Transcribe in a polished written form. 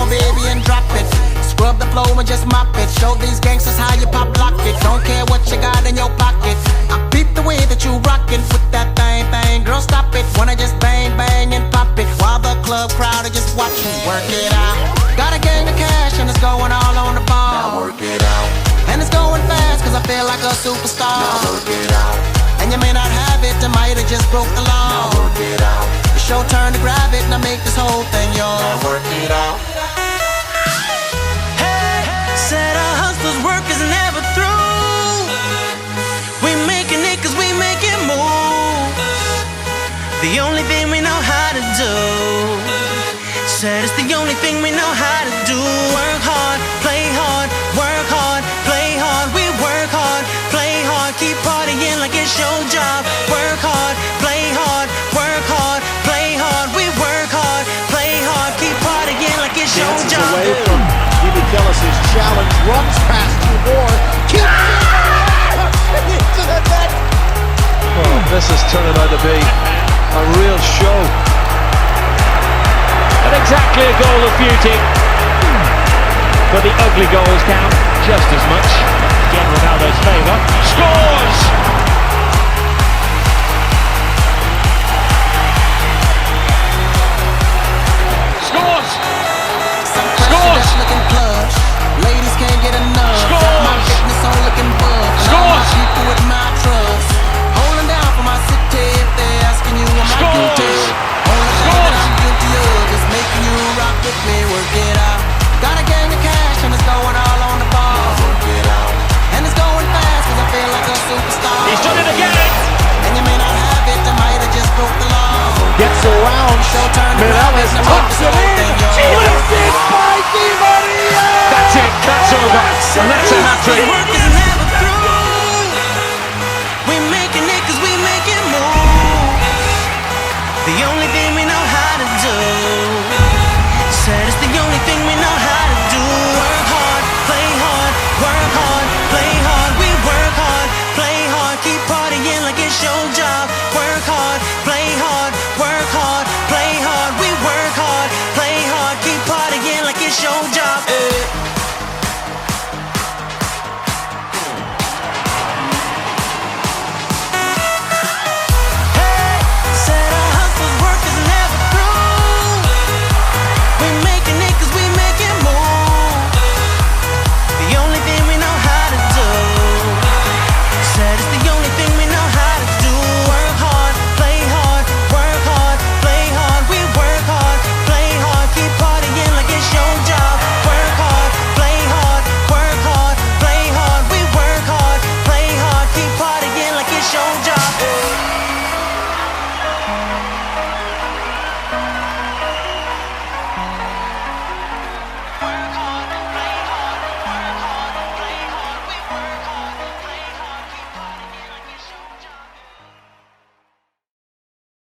Baby, and drop it. Scrub the floor and just mop it. Show these gangsters how you pop lock it. Don't care what you got in your pocket. I peep the way that you rockin' with that thing. Girl, stop it. Wanna just bang and pop it while the club crowd are just watching. Work it out. Got a gang of cash and it's going all on the ball. Now work it out. And it's going fast cause I feel like a superstar. Now work it out. And you may not have it, I might have just broke the law. Now work it out. It's your turn to grab it and I make this whole thing yours. Now work it out. Said our hustler's work is never through. We making it cause we make it move. The only thing we know how to do. Said it's the only thing we know how to do. Work hard, play hard, work hard, play hard. We work hard, play hard, keep partying like it's your job. Work hard, play hard, work hard, play hard. We work hard, play hard, keep partying like it's your job. His challenge, runs past two more, keeps it into the net. Oh, this is turning out to be a real show. Not exactly a goal of beauty, but the ugly goals count just as much. Again, Ronaldo's favour. Scores! Scores! Scores! Looking plush. Ladies can't get enough. Scores! My fitness on looking buff. Scores! People with my trust. Holding down for my city if they're asking you am I guilty. Only thing that I'm guilty of is making you rock with me. Work it out. Got a gang of cash and it's going all on the ball. Work it out. And it's going fast cause I feel like a superstar. He's done it again! And you may not have it, I might have just broke the law. Gets around, Mireles tucks it in, lifted by Di Maria! That's it, that's over, and that's a hat-trick. Work is never through. We making it cause we make it move. The only thing we know how to do. Said it's the only thing we know how to do. Work hard, play hard, work hard, play hard. We work hard, play hard, keep partying like it's your job. Work hard, play hard, work hard, play hard. We work hard, play hard, keep partying like it's your job.